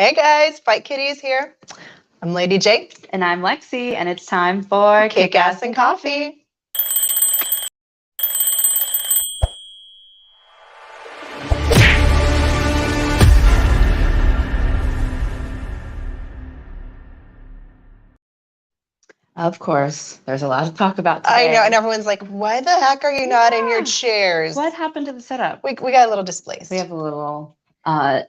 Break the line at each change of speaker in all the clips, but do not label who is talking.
Hey guys, Fight Kitties here. I'm Lady J.
And I'm Lexi, and it's time for
Kickass and Coffee.
Of course, there's a lot to talk about today.
I know, and everyone's like, why the heck are you not in your chairs?
What happened to the setup?
We got a little displaced.
We have a little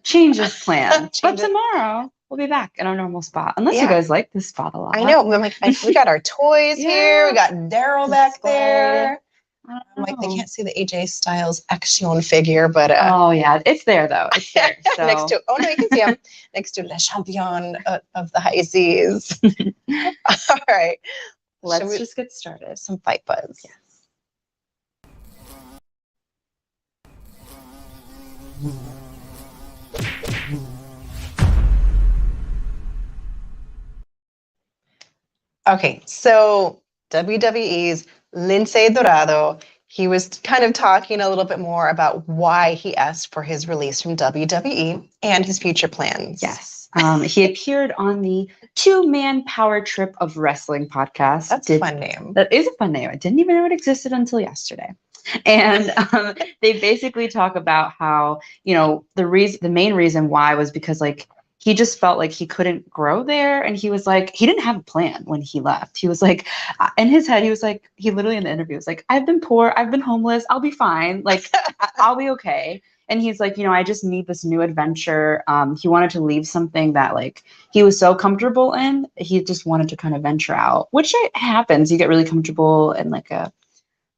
changes planned. But tomorrow, we'll be back in our normal spot. Unless you guys like this spot a lot.
I know. I'm like, we got our toys here. We got Daryl back there. I'm like, they can't see the AJ Styles action figure, but
oh yeah, it's there though. It's there. So.
Next to you can see him next to Le Champion of the High Seas. All right,
let's just get started.
Some fight buzz.
Yes.
Okay, so WWE's Lince Dorado, he was kind of talking a little bit more about why he asked for his release from WWE and his future plans.
Yes. He appeared on the Two-Man Power Trip of Wrestling podcast.
That's a fun name.
That is a fun name. I didn't even know it existed until yesterday. And they basically talk about how, the main reason why was because he just felt like he couldn't grow there. And he was like, he didn't have a plan when he left. He was like, in his head, he was like, he literally in the interview was like, I've been poor, I've been homeless, I'll be fine. Like, I'll be okay. And he's like, I just need this new adventure. He wanted to leave something that he was so comfortable in. He just wanted to kind of venture out, which happens. You get really comfortable in a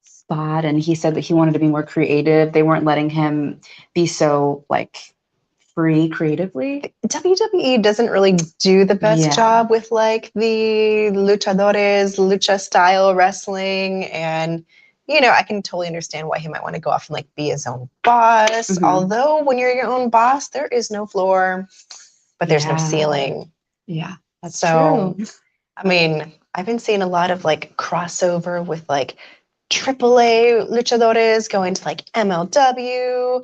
spot. And he said that he wanted to be more creative. They weren't letting him be so free creatively.
WWE doesn't really do the best job with the luchadores, lucha style wrestling. And, I can totally understand why he might want to go off and be his own boss. Mm-hmm. Although when you're your own boss, there is no floor, but there's no ceiling.
Yeah, that's true.
I mean, I've been seeing a lot of crossover with AAA luchadores going to MLW.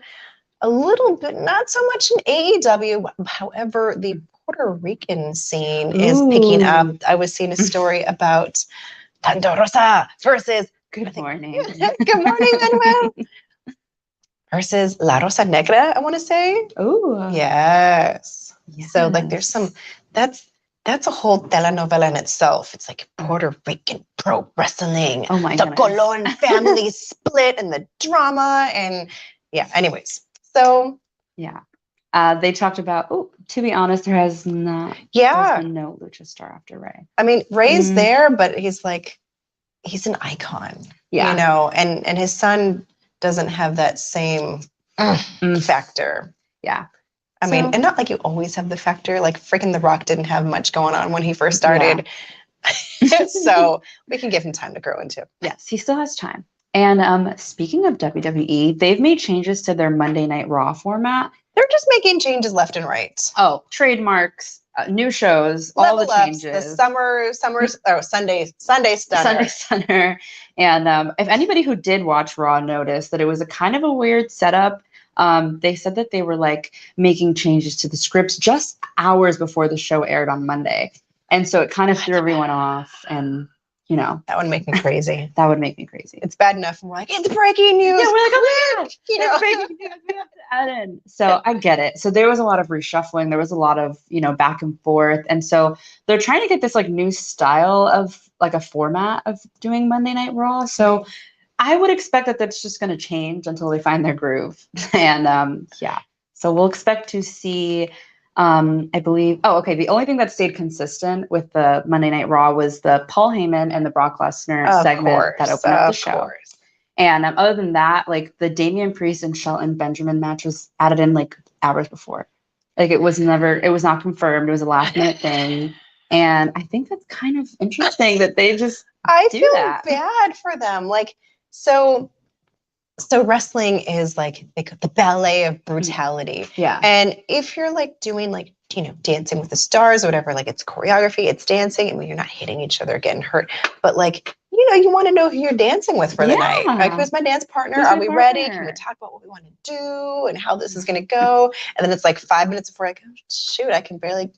A little bit, not so much in AEW. However, the Puerto Rican scene is picking up. I was seeing a story about Tanto Rosa versus
Good morning.
Good morning, Manuel. Versus La Rosa Negra, I want to say.
Oh.
Yes. So there's some that's a whole telenovela in itself. It's Puerto Rican pro wrestling.
Oh my
the
goodness.
Colon family split and the drama and anyways. So
they talked about. Oh, to be honest, there has not.
There's
been no lucha star after Ray.
I mean, Ray's there, but he's an icon. And his son doesn't have that same factor.
Yeah.
I mean, and not you always have the factor. Freaking The Rock didn't have much going on when he first started. Yeah. So we can give him time to grow into.
Yes, he still has time. And speaking of WWE, they've made changes to their Monday Night Raw format.
They're just making changes left and right.
Oh, trademarks, new shows, all the changes.
The Sunday Stunner.
Sunday Stunner. And if anybody who did watch Raw noticed that it was a kind of a weird setup. They said that they were making changes to the scripts just hours before the show aired on Monday. And so it kind of threw everyone off and
that would make me crazy.
That would make me crazy.
It's bad enough. We're it's breaking news.
Yeah, we're oh my God, it's breaking news. We have to add in. So I get it. So there was a lot of reshuffling. There was a lot of, back and forth. And so they're trying to get this new style of a format of doing Monday Night Raw. So I would expect that that's just going to change until they find their groove. And so we'll expect to see I believe, the only thing that stayed consistent with the Monday Night Raw was the Paul Heyman and the Brock Lesnar segment that opened up the show. And other than that, the Damian Priest and Shelton Benjamin match was added in hours before. It was not confirmed. It was a last minute thing. And I think that's kind of interesting that they just
I feel bad for them. So wrestling is the ballet of brutality.
Yeah.
And if you're doing Dancing with the Stars or whatever, it's choreography, it's dancing. I mean, you're not hitting each other, getting hurt. But you want to know who you're dancing with for the night. Like, who's my dance partner?
Who's
Are
my
we
partner?
ready? Can we talk about what we want to do and how this is going to go? And then it's like 5 minutes before I go, shoot, I can barely.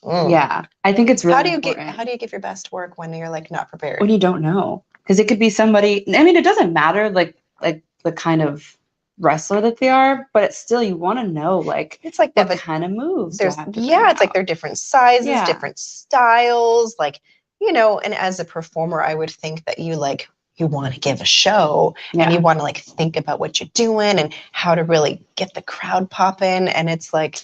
Yeah, I think it's really
how do you give your best work when you're like not prepared?
When you don't know, because it could be somebody. I mean, it doesn't matter like the kind of wrestler that they are, but it's still you want to know like
it's like
what kind of moves.
It's like they're different sizes, different styles, like and as a performer, I would think that you want to give a show and you want to like think about what you're doing and how to really get the crowd popping. And it's like,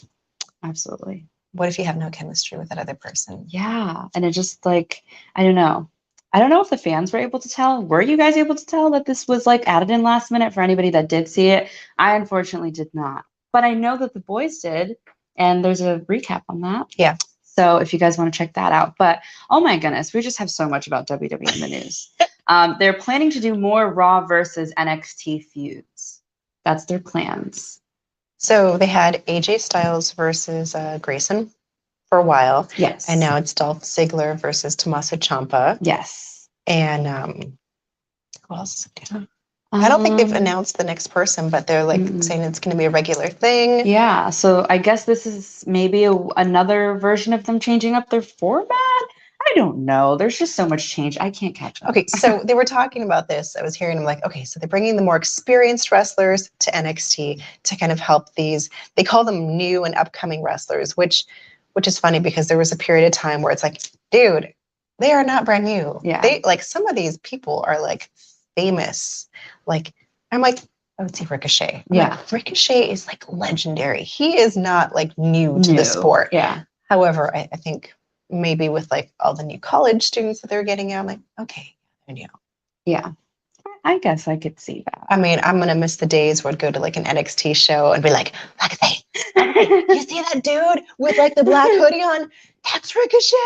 absolutely.
What if you have no chemistry with that other person?
Yeah. And it just like, I don't know. I don't know if the fans were able to tell. Were you guys able to tell that this was like added in last minute for anybody that did see it? I unfortunately did not. But I know that the boys did. And there's a recap on that.
Yeah.
So if you guys want to check that out. But oh my goodness, we just have so much about WWE in the news. They're planning to do more Raw versus NXT feuds. That's their plans.
So they had AJ Styles versus Grayson for a while.
Yes.
And now it's Dolph Ziggler versus Tommaso Ciampa.
Yes.
And who else? I don't think they've announced the next person, but they're like saying it's going to be a regular thing.
Yeah. So I guess this is maybe another version of them changing up their format. I don't know. There's just so much change. I can't catch up.
Okay, so they were talking about this. I was hearing them like, okay, so they're bringing the more experienced wrestlers to NXT to kind of help these. They call them new and upcoming wrestlers, which is funny because there was a period of time where it's like, dude, they are not brand new.
Yeah.
They like some of these people are like famous. Like I'm like, I would say Ricochet. Like, Ricochet is like legendary. He is not like new to the sport.
Yeah.
However, I think maybe with like all the new college students that they're getting out, I'm like, okay, they're new.
Yeah. I guess I could see that.
I mean, I'm gonna miss the days where I'd go to like an NXT show and be like, you see that dude with like the black hoodie on? That's Ricochet,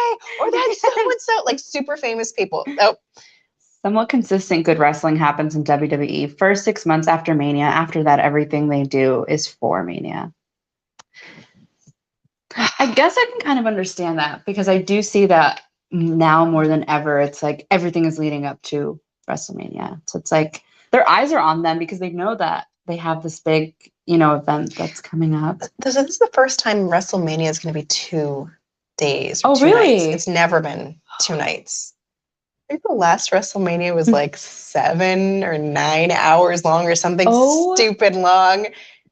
or that's so and so, like super famous people. Nope.
Somewhat consistent good wrestling happens in WWE. First 6 months after Mania. After that, everything they do is for Mania. I guess I can kind of understand that because I do see that now more than ever. It's like everything is leading up to WrestleMania. So it's like their eyes are on them because they know that they have this big, event that's coming up.
So this is the first time WrestleMania is going to be 2 days.
Oh, really?
Nights. It's never been 2 nights. I think the last WrestleMania was like 7 or 9 hours long or something stupid long.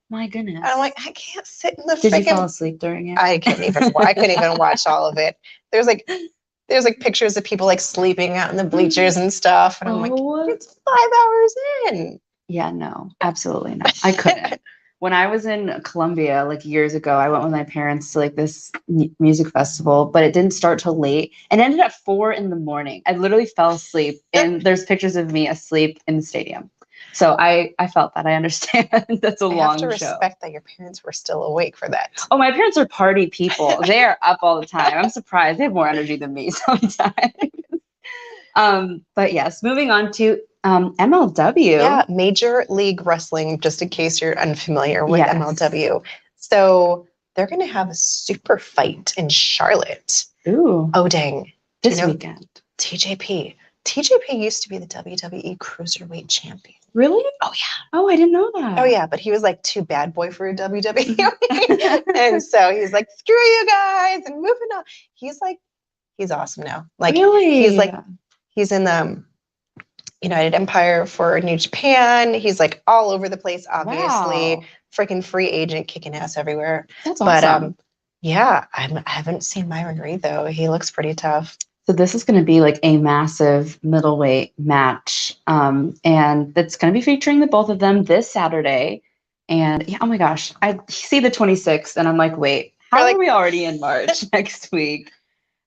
My goodness.
And I'm like, I can't sit in the
Did you fall asleep during it?
I couldn't even watch all of it. There's like pictures of people like sleeping out in the bleachers and stuff. And I'm like, it's 5 hours in.
Yeah, no, absolutely not. I couldn't. When I was in Colombia, like years ago, I went with my parents to like this music festival, but it didn't start till late and ended at 4 a.m. I literally fell asleep and there's pictures of me asleep in the stadium. So I felt that. I understand. That's a long show. I have to
respect that your parents were still awake for that.
Oh, my parents are party people. They are up all the time. I'm surprised. They have more energy than me sometimes. But yes, moving on to MLW.
Yeah, Major League Wrestling, just in case you're unfamiliar with MLW. So they're going to have a super fight in Charlotte.
Ooh.
Oh, dang.
This weekend.
TJP. TJP used to be the WWE Cruiserweight Champion.
Really?
Oh, yeah.
Oh, I didn't know that.
Oh, yeah. But he was like too bad boy for a WWE. And so he's like, screw you guys and moving on. He's awesome now. Like,
really?
He's in the United Empire for New Japan. He's like all over the place, obviously. Wow. Freaking free agent kicking ass everywhere.
That's awesome.
But I haven't seen Myron Reed, though. He looks pretty tough.
So this is going to be like a massive middleweight match. And it's going to be featuring the both of them this Saturday. And yeah, oh my gosh, I see the 26th and I'm like, wait, how are we already in March next week?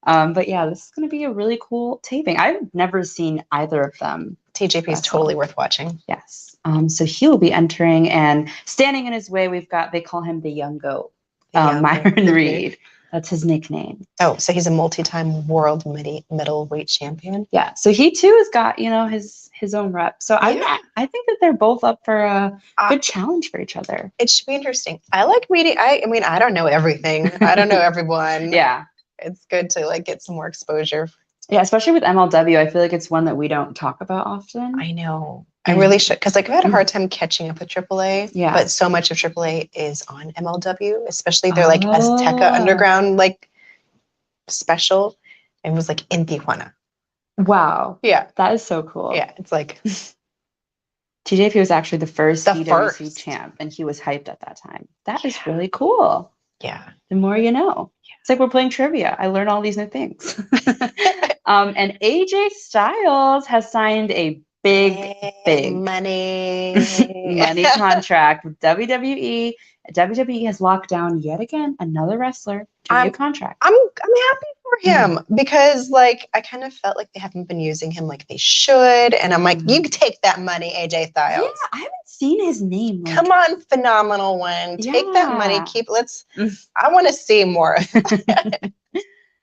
But yeah, this is going to be a really cool taping. I've never seen either of them.
TJP is totally worth watching.
Yes. So he will be entering and standing in his way. They call him the Young Goat, Myron Reed. That's his nickname.
Oh, so he's a multi-time world middleweight champion.
Yeah. So he too has got, his own rep. So I think that they're both up for a good challenge for each other.
It should be interesting. I like meeting. I mean, I don't know everything. I don't know everyone.
Yeah.
It's good to like get some more exposure
Yeah, especially with MLW, I feel like it's one that we don't talk about often.
I know. I really should, because like I've had a hard time catching up with AAA.
Yeah.
But so much of AAA is on MLW, especially their like Azteca Underground like special. It was like in Tijuana.
Wow.
Yeah.
That is so cool.
Yeah. It's like
TJP was actually the first
The
DWC
first.
champ, and he was hyped at that time. That is
Yeah.
really cool.
Yeah.
The more you know.
Yeah.
It's like we're playing trivia. I learn all these new things. And AJ Styles has signed a big money contract with WWE. WWE has locked down yet again another wrestler to a contract.
I'm happy for him because like I kind of felt like they haven't been using him like they should, and I'm like, you take that money, AJ Styles.
Yeah, I haven't seen his name. Like,
come on, phenomenal one. Take that money. I want to see more.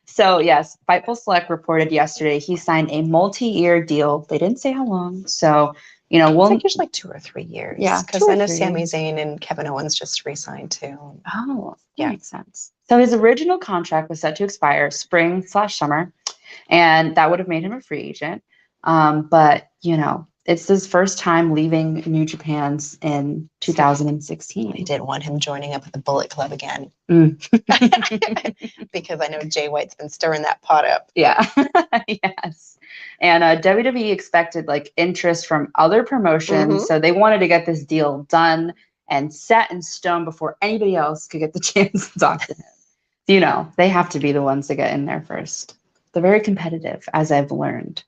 So yes, Fightful Select reported yesterday he signed a multi-year deal. They didn't say how long. So, you know,
I think usually like 2 or 3 years.
Yeah,
because I know Sami Zayn and Kevin Owens just re-signed too.
Oh, that makes sense. So his original contract was set to expire spring/summer, and that would have made him a free agent. But you know, it's his first time leaving New Japan's in 2016.
I didn't want him joining up at the Bullet Club again. Because I know Jay White's been stirring that pot up.
Yeah. Yes. And WWE expected like interest from other promotions. So they wanted to get this deal done and set in stone before anybody else could get the chance to talk to him. You know, they have to be the ones to get in there first. They're very competitive, as I've learned.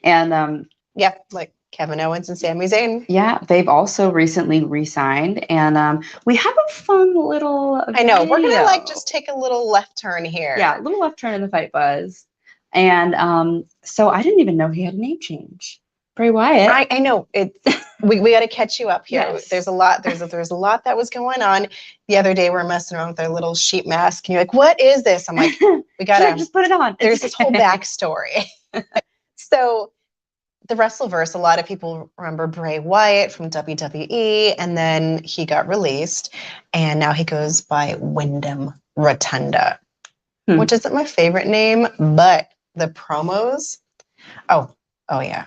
And
yeah, like Kevin Owens and Sami Zayn.
Yeah, they've also recently re-signed, and we have a fun little
I know,
video.
we're gonna like just take a little left turn here.
Yeah, a little left turn in the Fight Buzz. And so I didn't even know he had a name change. Bray Wyatt.
I know it. We got to catch you up here.
Yes.
There's a lot. There's a lot that was going on. The other day we're messing around with our little sheep mask, and you're like, "What is this?" I'm like, "We gotta
just put it on."
There's this whole backstory. So the Wrestleverse, a lot of people remember Bray Wyatt from WWE, and then he got released, and now he goes by Windham Rotunda, which isn't my favorite name, but the promos. Oh yeah.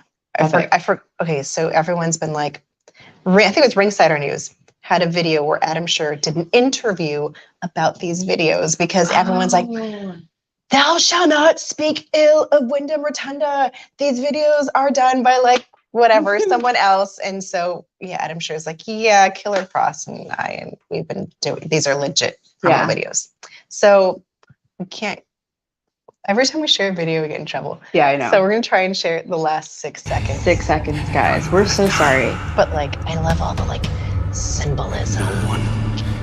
Okay, so everyone's been like, I think it was Ringsider News had a video where Adam Scher did an interview about these videos because everyone's like, thou shalt not speak ill of Windham Rotunda. These videos are done by like whatever, someone else. And so, yeah, Adam Scher's like, yeah, Killer Cross and we've been doing, these are legit promo videos. So we can't, every time we share a video, we get in trouble.
Yeah, I know.
So we're going to try and share the last 6 seconds.
6 seconds, guys. We're so sorry.
But like, I love all the like symbolism.
No one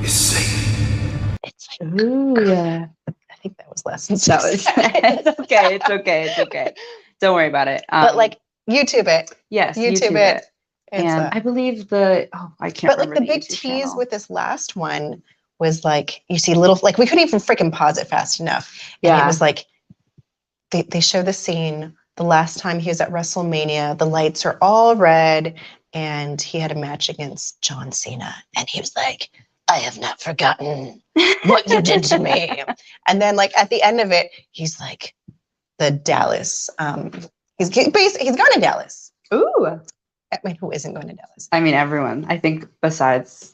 is safe.
It's like,
ooh, yeah.
I think that was less than 6 seconds.
It's okay. Don't worry about it.
But like, YouTube it.
Yes,
YouTube it.
And I believe I can't remember.
But like the big tease with this last one was like, you see little, like we couldn't even freaking pause it fast enough. And it was like, they show the scene the last time he was at WrestleMania. The lights are all red, and he had a match against John Cena. And he was like, I have not forgotten what you did to me. And then like at the end of it, he's like, the Dallas. He's gone to Dallas.
Ooh.
I mean, who isn't going to Dallas?
I mean, everyone. I think besides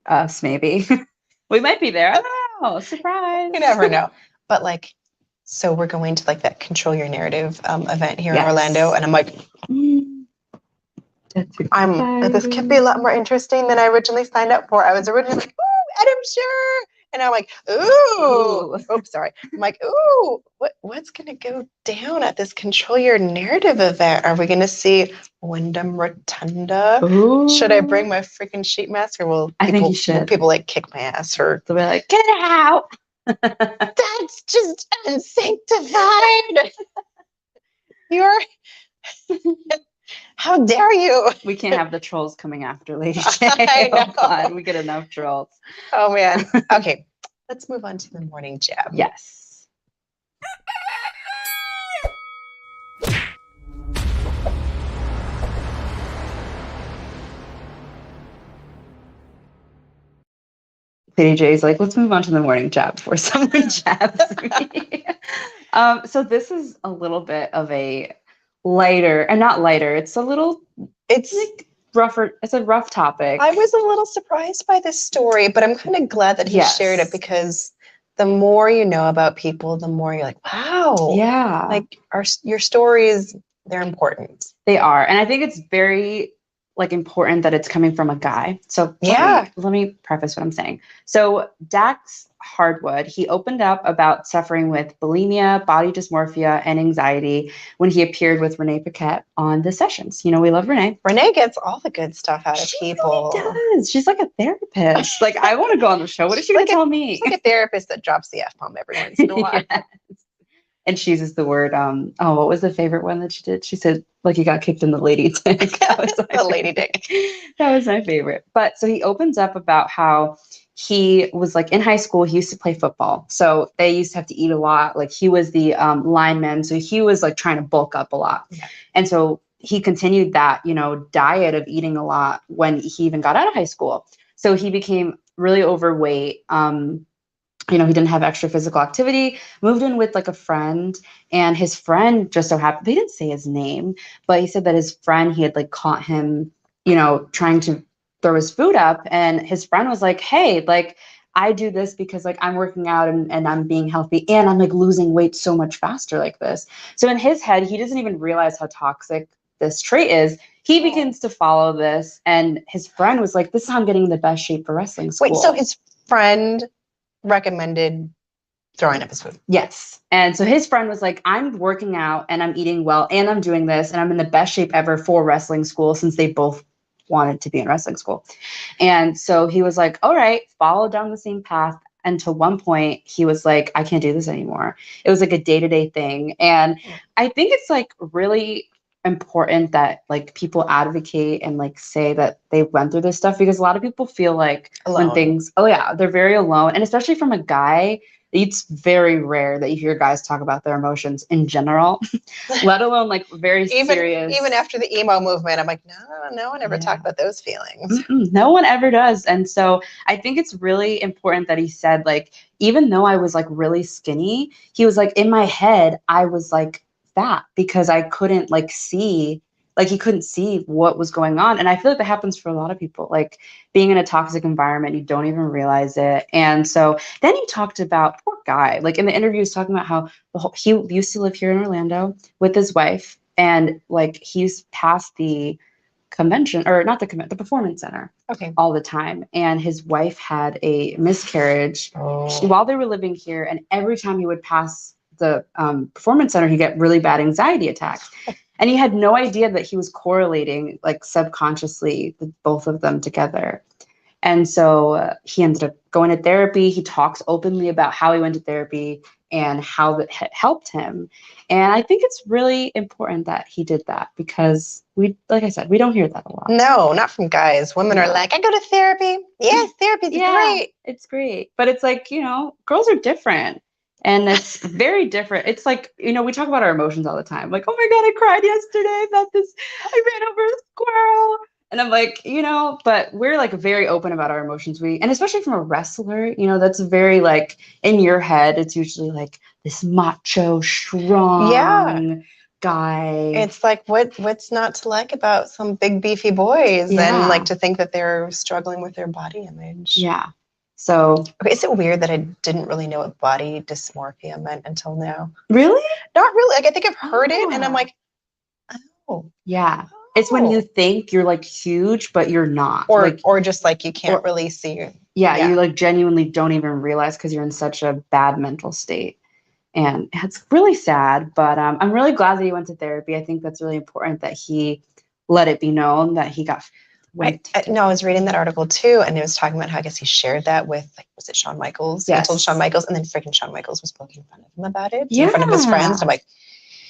us, maybe. We might be there. I don't know. Surprise.
You never know. But like, so we're going to like that Control Your Narrative event here in Orlando. And I'm like, this could be a lot more interesting than I originally signed up for. I was originally like, ooh, Adam Scher. And I'm like, ooh. Oops, sorry. I'm like, ooh, what's going to go down at this Control Your Narrative event? Are we going to see Windham Rotunda?
Ooh.
Should I bring my freaking sheep mask, or will people like kick my ass, or
they'll be like, get out?
That's just unsanctified. You're how dare you?
We can't have the trolls coming after Lady J. Oh God, we get enough trolls.
Oh man. Okay, let's move on to the morning jab.
Yes. Lady J is like, let's move on to the morning jab before someone jabs me. So this is a little bit of a lighter, and not lighter. It's a little.
It's
like rougher. It's a rough topic.
I was a little surprised by this story, but I'm kind of glad that he shared it, because the more you know about people, the more you're like, wow.
Yeah.
Like your stories, they're important.
They are. And I think it's very like important that it's coming from a guy. So let me preface what I'm saying. So Dax Hardwood, he opened up about suffering with bulimia, body dysmorphia, and anxiety when he appeared with Renee Pickett on the sessions. You know, we love Renee.
Renee gets all the good stuff out of people.
She really does. She's like a therapist. Like, I want to go on the show. What is she going to tell me?
She's like a therapist that drops the F-bomb every once in a while.
Yes. And she uses the word, what was the favorite one that she did? She said, like, you got kicked in the lady dick. That was
the lady dick.
That was my favorite. But so he opens up about how he was like in high school, he used to play football. So they used to have to eat a lot. Like he was the lineman. So he was like trying to bulk up a lot. Yeah. And so he continued that, diet of eating a lot when he even got out of high school. So he became really overweight. He didn't have extra physical activity, moved in with like a friend, and his friend just so happened, they didn't say his name, but he said that his friend, he had like caught him, trying to throw his food up, and his friend was like, hey, like I do this because like I'm working out and I'm being healthy and I'm like losing weight so much faster like this. So in his head, he doesn't even realize how toxic this trait is. He begins to follow this, and his friend was like, this is how I'm getting in the best shape for wrestling school.
Wait, so his friend recommended throwing up his food?
Yes. And so his friend was like, I'm working out and I'm eating well and I'm doing this and I'm in the best shape ever for wrestling school, since they both wanted to be in wrestling school. And so he was like, all right, follow down the same path. Until one point he was like, I can't do this anymore. It was like a day-to-day thing. And I think it's like really important that like people advocate and like say that they went through this stuff, because a lot of people feel like
alone.
When things, they're very alone. And especially from a guy, it's very rare that you hear guys talk about their emotions in general, let alone like very serious.
Even after the emo movement, I'm like, no one ever talked about those feelings.
No one ever does. And so I think it's really important that he said, like, even though I was like really skinny, he was like, in my head, I was like fat because I couldn't like see, like he couldn't see what was going on. And I feel like that happens for a lot of people, like being in a toxic environment, you don't even realize it. And so then he talked about, poor guy, like in the interview, he was talking about how he used to live here in Orlando with his wife, and like he's past the convention, or not the performance center, all the time. And his wife had a miscarriage while they were living here. And every time he would pass the performance center, he'd get really bad anxiety attacks. And he had no idea that he was correlating like subconsciously the both of them together. And so he ended up going to therapy. He talks openly about how he went to therapy and how that helped him. And I think it's really important that he did that, because like I said, we don't hear that a lot.
No, not from guys. Women are like, I go to therapy. Yeah, therapy's great.
It's great. But it's like, girls are different. And it's very different. It's like, we talk about our emotions all the time. Like, oh my God, I cried yesterday about this. I ran over a squirrel. And I'm like, but we're like very open about our emotions. And especially from a wrestler, that's very like in your head, it's usually like this macho, strong guy.
It's like, what's not to like about some big beefy boys and like to think that they're struggling with their body image.
Yeah. So
is it weird that I didn't really know what body dysmorphia meant until now?
Really?
Not really. Like I think I've heard it and I'm like, oh.
Yeah. It's when you think you're like huge, but you're not.
Or just like you can't really see you.
Yeah, you like genuinely don't even realize because you're in such a bad mental state. And it's really sad, but I'm really glad that he went to therapy. I think that's really important that he let it be known that he got
I was reading that article too, and it was talking about how I guess he shared that with, like, was it Shawn Michaels? Yes. He told Shawn Michaels, and then freaking Shawn Michaels was poking fun of him about it in front of his friends. I'm like,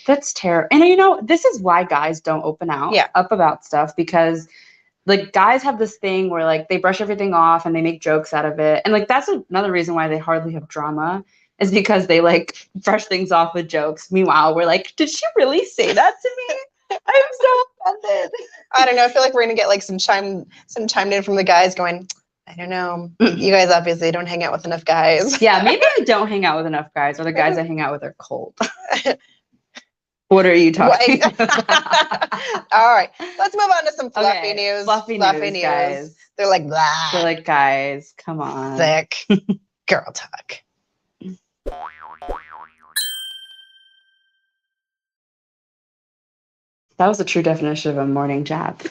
that's terrible. And this is why guys don't open up about stuff, because like guys have this thing where like they brush everything off and they make jokes out of it. And like that's another reason why they hardly have drama, is because they like brush things off with jokes. Meanwhile, we're like, did she really say that to me? I'm so offended.
I don't know. I feel like we're gonna get like some chimed in from the guys going, I don't know. You guys obviously don't hang out with enough guys.
Yeah, maybe I don't hang out with enough guys, or the guys I hang out with are cold. What are you talking about?
All right, let's move on to some fluffy news.
Fluffy news, guys.
They're like, blah.
They're like, guys, come on.
Thick girl talk.
That was a true definition of a morning jab.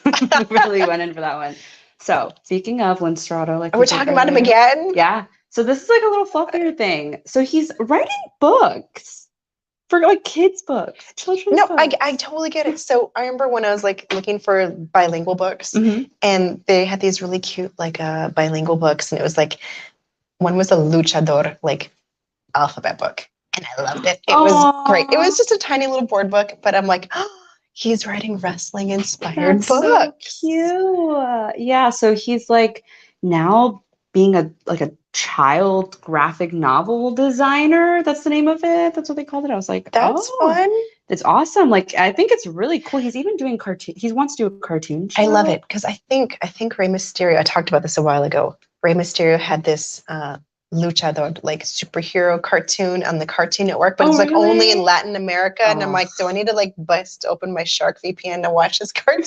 Really went in for that one. So, speaking of Lince Dorado, like
we're talking about him again.
Yeah. So this is like a little fluffier thing. So he's writing books for like kids' books, children's books.
I totally get it. So I remember when I was like looking for bilingual books, and they had these really cute like bilingual books, and it was like one was a luchador like alphabet book, and I loved it. It was great. It was just a tiny little board book, but I'm like, oh, he's writing wrestling inspired books.
So cute. Yeah. So he's like now being a child graphic novel designer. That's the name of it. That's what they called it. I was like,
that's fun.
It's awesome. Like, I think it's really cool. He's even doing cartoon. He wants to do a cartoon show.
I love it because I think Rey Mysterio, I talked about this a while ago. Rey Mysterio had this luchador like superhero cartoon on the Cartoon Network, but it's like only in Latin America. And I'm like, do I need to like bust open my Shark VPN to watch this cartoon?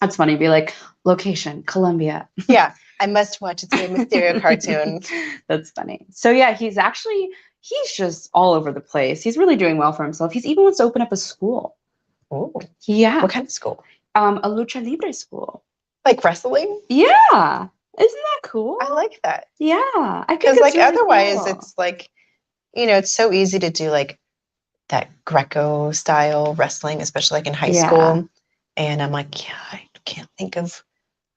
That's funny. Be like, location, Colombia.
Yeah, I must watch its Rey Mysterio cartoon.
That's funny. So yeah, he's just all over the place. He's really doing well for himself. He's even wants to open up a school.
Oh,
yeah.
What kind of school?
A lucha libre school.
Like wrestling?
Yeah. Isn't that cool?
I like that.
Yeah. I think
because like
really
otherwise
cool.
It's like, it's so easy to do like that Greco style wrestling, especially like in high school. And I'm like, I can't think of,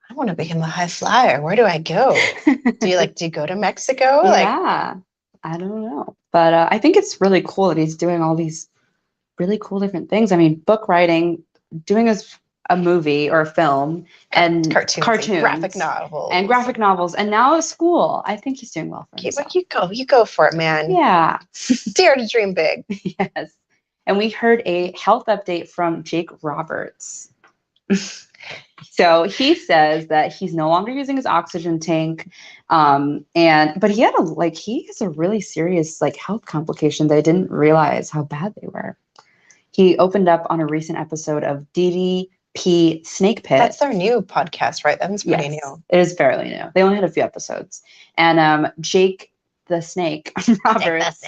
I want to become a high flyer. Where do I go? do you go to Mexico?
Yeah. I don't know. But I think it's really cool that he's doing all these really cool different things. I mean, book writing, doing a movie or a film, and cartoons and graphic novels, and now a school. I think he's doing well for himself.
You go for it, man.
Yeah.
Dare to dream big.
Yes. And we heard a health update from Jake Roberts. So he says that he's no longer using his oxygen tank, but he has a really serious like health complication that I didn't realize how bad they were. He opened up on a recent episode of DDP Snake Pit.
That's their new podcast, right? That's pretty new.
It is fairly new. They only had a few episodes. And Jake the Snake Roberts,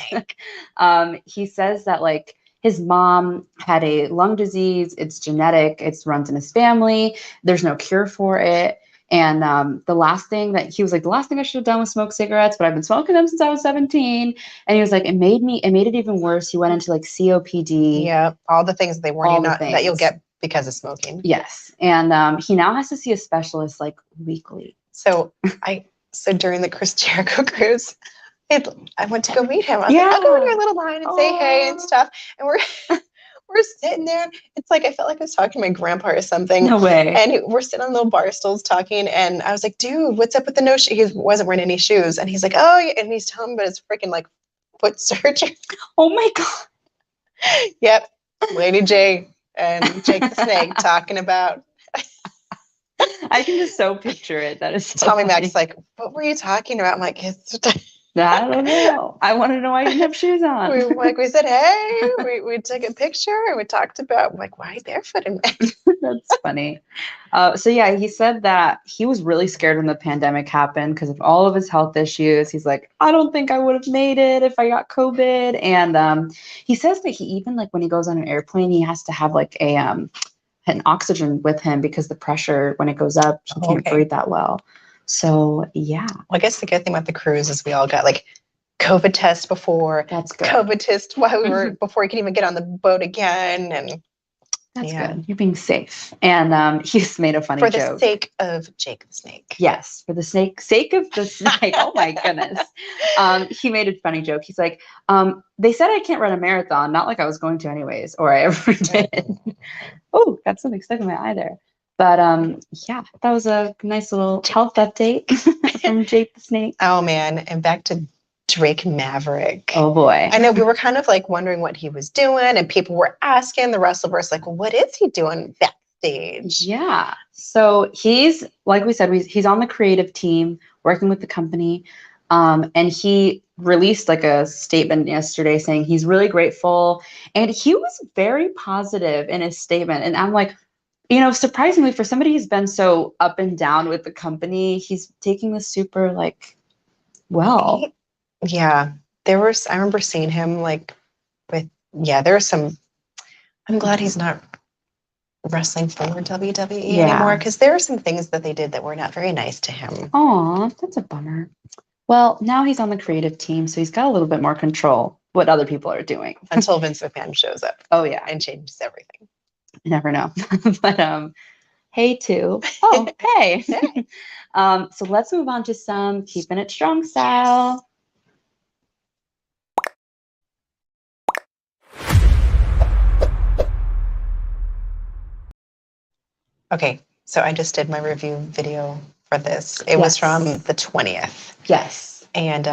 he says that like his mom had a lung disease. It's genetic. It runs in his family. There's no cure for it. And the last thing I should have done was smoke cigarettes, but I've been smoking them since I was 17. And he was like, it made it even worse. He went into like COPD.
Yeah, all the things they warn you that you'll get because of smoking.
Yes. And he now has to see a specialist like weekly.
So during the Chris Jericho cruise, I went to go meet him. I was like, I'll go in your little line and say hey and stuff. And we're sitting there. It's like I felt like I was talking to my grandpa or something.
No way.
And we're sitting on little bar stools talking. And I was like, dude, what's up with the no shoes? He wasn't wearing any shoes. And he's like, oh, yeah. And he's telling me about his freaking like foot surgery.
Oh my God.
Yep. Lady J and Jake the Snake talking about.
I can just so picture it. That is so
Tommy
funny.
Mac's like, what were you talking about? I'm like,
I don't know. I want to know why you didn't have shoes on.
We said, hey, we took a picture and we talked about like, why are you barefooted?
That's funny. So yeah, he said that he was really scared when the pandemic happened because of all of his health issues. He's like, I don't think I would have made it if I got COVID. And he says that he even like when he goes on an airplane, he has to have like an oxygen with him because the pressure when it goes up, he can't breathe that well. So yeah.
Well, I guess the good thing about the cruise is we all got like COVID tests before.
That's good.
COVID test before you can even get on the boat again. And
that's good. You're being safe. And he's made a funny joke.
For the sake of Jake the Snake.
Yes, for the sake of the snake. Oh my goodness. He made a funny joke. He's like, they said I can't run a marathon, not like I was going to anyways, or I ever did. Oh, got something stuck in my eye there. But yeah, that was a nice little health update from Jake the Snake.
Oh man, and back to Drake Maverick.
Oh boy.
I know we were kind of like wondering what he was doing, and people were asking the Wrestleverse, like, well, what is he doing stage.
Yeah. So he's, like we said, he's on the creative team working with the company. And he released like a statement yesterday saying he's really grateful. And he was very positive in his statement. And I'm like, surprisingly for somebody who's been so up and down with the company, he's taking this super like well.
Yeah. I remember seeing him like there was some, I'm glad he's not wrestling for WWE anymore, because there are some things that they did that were not very nice to him.
Aw, that's a bummer. Well, now he's on the creative team, so he's got a little bit more control what other people are doing.
Until Vince McMahon shows up.
Oh, yeah.
And changes everything.
You never know. But hey, too. Oh, hey. So let's move on to some Keeping It Strong style.
Okay, so I just did my review video for this. It was from the 20th.
Yes.
And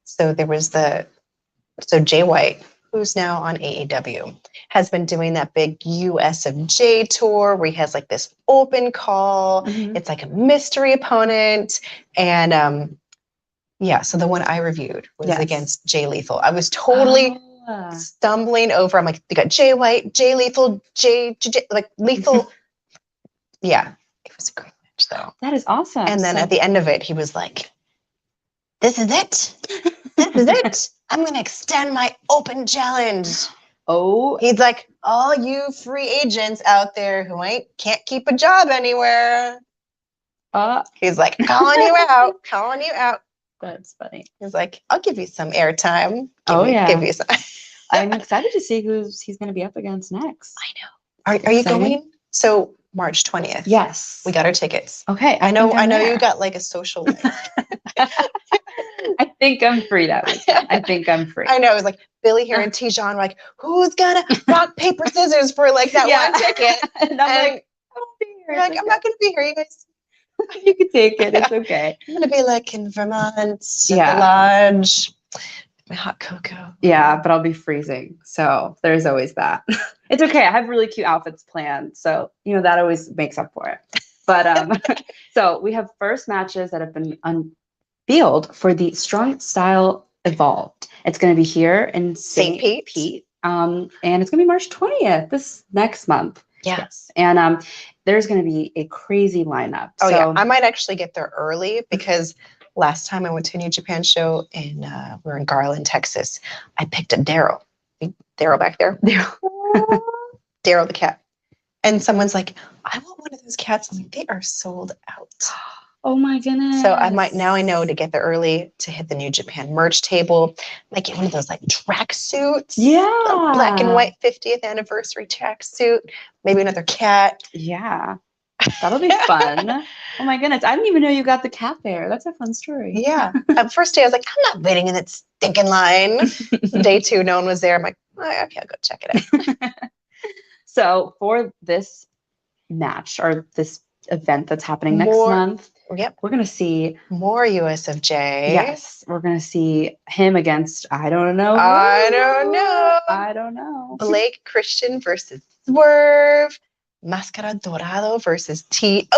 so there was Jay White, who's now on AEW, has been doing that big USFJ tour where he has like this open call. Mm-hmm. It's like a mystery opponent. And so the one I reviewed was against Jay Lethal. I was totally stumbling over. I'm like, they got Jay White, Jay Lethal, Jay like Lethal. Yeah, it was a great match though.
That is awesome.
And then at the end of it, he was like, this is it. This is it. I'm going to extend my open challenge.
Oh.
He's like, all you free agents out there who can't keep a job anywhere. He's like, calling you out.
That's funny.
He's like, I'll give you some airtime. Give you some.
I'm excited to see who he's going to be up against next.
I know. Are you going? So March 20th.
Yes.
We got our tickets.
Okay.
I know you got like a social life.
I think I'm free that weekend. I think I'm free.
I know. It was like Billy here and Tijan were like, who's gonna rock, paper, scissors for like that one ticket?
And I'm like, I'll be here.
Like, I'm not gonna be here, you guys.
You can take it. It's okay.
I'm gonna be like in Vermont at the lodge. My hot cocoa.
Yeah, but I'll be freezing. So there's always that. It's okay. I have really cute outfits planned. So, that always makes up for it. But so we have first matches that have been unveiled for the Strong Style Evolved. It's going to be here in St. Pete. And it's going to be March 20th, this next month.
Yes.
And there's going to be a crazy lineup.
Oh, yeah. I might actually get there early because last time I went to a New Japan show and we were in Garland, Texas. I picked up Daryl. Daryl back there. Daryl the cat. And someone's like, I want one of those cats. I'm like, they are sold out.
Oh my goodness.
So I know to get there early to hit the New Japan merch table. Might get one of those like track suits.
Yeah.
The black and white 50th anniversary track suit. Maybe another cat.
Yeah. That'll be fun. Oh my goodness. I didn't even know you got the cat there. That's a fun story.
Yeah. First day I was like, I'm not waiting in that stinking line. Day 2, no one was there. I'm like, oh, okay, I'll go check it out.
So for this match or this event that's happening next month, we're going to see
more USFJ.
Yes. We're going to see him against, I don't know.
Blake Christian versus Swerve. Mascara Dorado versus TJP.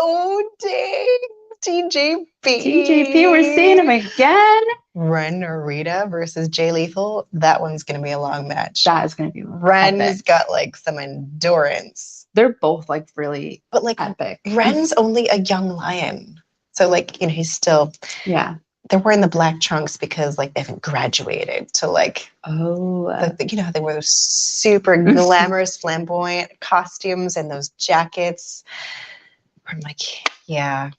TJP, we're seeing him again.
Ren Narita versus Jay Lethal. That one's going to be a long match.
That is going to be
Ren's got like some endurance.
They're both like really epic.
Ren's only a young lion. So like, he's still, they're wearing the black trunks because like they haven't graduated to like, they wear those super glamorous, flamboyant costumes and those jackets. I'm like, I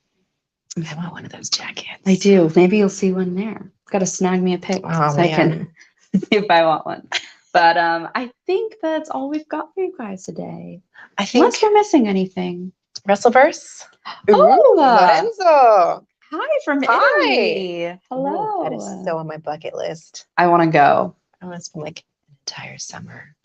want one of those jackets.
I do. Maybe you'll see one there. Got to snag me a pic so I can see if I want one. But I think that's all we've got for you guys today.
I think
unless we're missing anything.
Wrestleverse.
Oh,
Lorenzo.
Hi from Italy. Hello.
That is so on my bucket list.
I want to go.
I want to spend like an entire summer.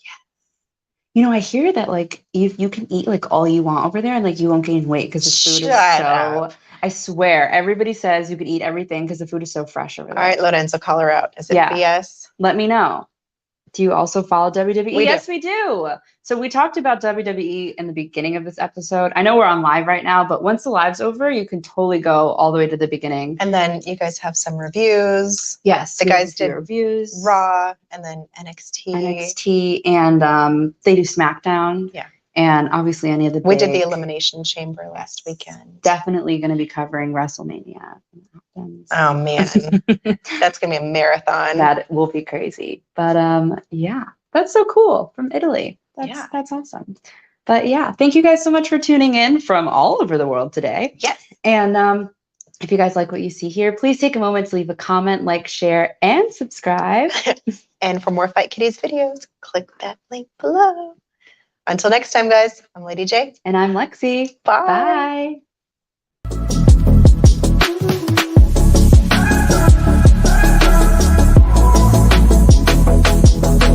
Yeah. I hear that like you can eat like all you want over there and like you won't gain weight because the food is so. I swear, everybody says you can eat everything because the food is so fresh over there.
All right, Lorenzo, call her out. Is it BS?
Let me know. Do you also follow WWE?
We do.
Yes, we do. So we talked about WWE in the beginning of this episode. I know we're on live right now, but once the live's over, you can totally go all the way to the beginning.
And then you guys have some reviews.
Yes,
The
we have
guys
a few
did
reviews.
Raw and then NXT.
NXT, and they do SmackDown.
Yeah.
And obviously any of the
We did the
big-
Elimination Chamber last weekend.
Definitely going to be covering WrestleMania.
Oh man, that's gonna be a marathon.
That will be crazy. But yeah, that's so cool from Italy.
Yeah.
That's awesome. But yeah, thank you guys so much for tuning in from all over the world today.
Yes.
And if you guys like what you see here, please take a moment to leave a comment, like, share, and subscribe.
And for more Fight Kitties videos, click that link below. Until next time, guys, I'm Lady J.
And I'm Lexi.
Bye.
Bye.